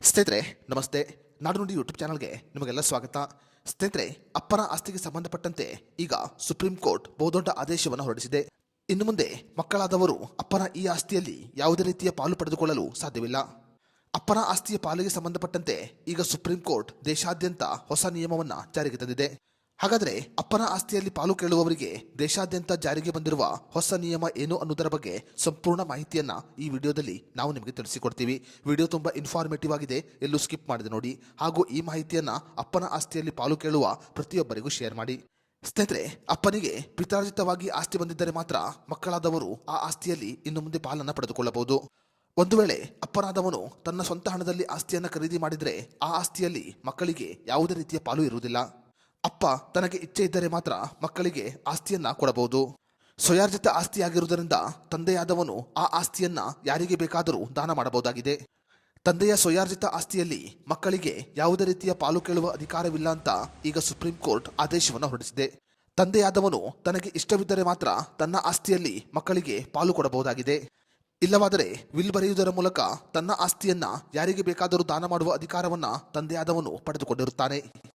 ಸ್ನೇಹಿತರೆ ನಮಸ್ತೆ. ನಾಡು ನುಡಿ ಯೂಟ್ಯೂಬ್ ಚಾನಲ್ಗೆ ನಿಮಗೆಲ್ಲ ಸ್ವಾಗತ. ಸ್ನೇಹಿತರೆ, ಅಪ್ಪನ ಆಸ್ತಿಗೆ ಸಂಬಂಧಪಟ್ಟಂತೆ ಈಗ ಸುಪ್ರೀಂ ಕೋರ್ಟ್ ಬಹುದೊಡ್ಡ ಆದೇಶವನ್ನು ಹೊರಡಿಸಿದೆ. ಇನ್ನು ಮುಂದೆ ಮಕ್ಕಳಾದವರು ಅಪ್ಪನ ಈ ಆಸ್ತಿಯಲ್ಲಿ ಯಾವುದೇ ರೀತಿಯ ಪಾಲು ಪಡೆದುಕೊಳ್ಳಲು ಸಾಧ್ಯವಿಲ್ಲ. ಅಪ್ಪನ ಆಸ್ತಿಯ ಪಾಲಿಗೆ ಸಂಬಂಧಪಟ್ಟಂತೆ ಈಗ ಸುಪ್ರೀಂ ಕೋರ್ಟ್ ದೇಶಾದ್ಯಂತ ಹೊಸ ನಿಯಮವನ್ನು ಜಾರಿಗೆ ತಂದಿದೆ. ಹಾಗಾದರೆ ಅಪ್ಪನ ಆಸ್ತಿಯಲ್ಲಿ ಪಾಲು ಕೇಳುವವರಿಗೆ ದೇಶಾದ್ಯಂತ ಜಾರಿಗೆ ಬಂದಿರುವ ಹೊಸ ನಿಯಮ ಏನು ಅನ್ನೋದರ ಬಗ್ಗೆ ಸಂಪೂರ್ಣ ಮಾಹಿತಿಯನ್ನ ಈ ವಿಡಿಯೋದಲ್ಲಿ ನಾವು ನಿಮಗೆ ತಿಳಿಸಿಕೊಡ್ತೀವಿ. ವಿಡಿಯೋ ತುಂಬಾ ಇನ್ಫಾರ್ಮೇಟಿವ್ ಆಗಿದೆ, ಎಲ್ಲೂ ಸ್ಕಿಪ್ ಮಾಡದೆ ನೋಡಿ. ಹಾಗೂ ಈ ಮಾಹಿತಿಯನ್ನ ಅಪ್ಪನ ಆಸ್ತಿಯಲ್ಲಿ ಪಾಲು ಕೇಳುವ ಪ್ರತಿಯೊಬ್ಬರಿಗೂ ಶೇರ್ ಮಾಡಿ. ಸ್ನೇಹಿತರೆ, ಅಪ್ಪನಿಗೆ ಪಿತ್ರಾರ್ಜಿತವಾಗಿ ಆಸ್ತಿ ಬಂದಿದ್ದರೆ ಮಾತ್ರ ಮಕ್ಕಳಾದವರು ಆ ಆಸ್ತಿಯಲ್ಲಿ ಇನ್ನು ಮುಂದೆ ಪಾಲನ್ನು ಪಡೆದುಕೊಳ್ಳಬಹುದು. ಒಂದು ವೇಳೆ ಅಪ್ಪನಾದವನು ತನ್ನ ಸ್ವಂತ ಹಣದಲ್ಲಿ ಆಸ್ತಿಯನ್ನು ಖರೀದಿ ಮಾಡಿದರೆ ಆ ಆಸ್ತಿಯಲ್ಲಿ ಮಕ್ಕಳಿಗೆ ಯಾವುದೇ ರೀತಿಯ ಪಾಲು ಇರುವುದಿಲ್ಲ. ಅಪ್ಪ ತನಗೆ ಇಚ್ಛೆ ಇದ್ದರೆ ಮಾತ್ರ ಮಕ್ಕಳಿಗೆ ಆಸ್ತಿಯನ್ನ ಕೊಡಬಹುದು. ಸ್ವಯಾರ್ಜಿತ ಆಸ್ತಿಯಾಗಿರುವುದರಿಂದ ತಂದೆಯಾದವನು ಆ ಆಸ್ತಿಯನ್ನ ಯಾರಿಗೆ ಬೇಕಾದರೂ ದಾನ ಮಾಡಬಹುದಾಗಿದೆ. ತಂದೆಯ ಸ್ವಯಾರ್ಜಿತ ಆಸ್ತಿಯಲ್ಲಿ ಮಕ್ಕಳಿಗೆ ಯಾವುದೇ ರೀತಿಯ ಪಾಲು ಕೇಳುವ ಅಧಿಕಾರವಿಲ್ಲ ಅಂತ ಈಗ ಸುಪ್ರೀಂ ಕೋರ್ಟ್ ಆದೇಶವನ್ನು ಹೊರಡಿಸಿದೆ. ತಂದೆಯಾದವನು ತನಗೆ ಇಷ್ಟವಿದ್ದರೆ ಮಾತ್ರ ತನ್ನ ಆಸ್ತಿಯಲ್ಲಿ ಮಕ್ಕಳಿಗೆ ಪಾಲು ಕೊಡಬಹುದಾಗಿದೆ. ಇಲ್ಲವಾದರೆ ವಿಲ್ ಬರೆಯುವುದರ ಮೂಲಕ ತನ್ನ ಆಸ್ತಿಯನ್ನ ಯಾರಿಗೆ ಬೇಕಾದರೂ ದಾನ ಮಾಡುವ ಅಧಿಕಾರವನ್ನ ತಂದೆಯಾದವನು ಪಡೆದುಕೊಂಡಿರುತ್ತಾನೆ.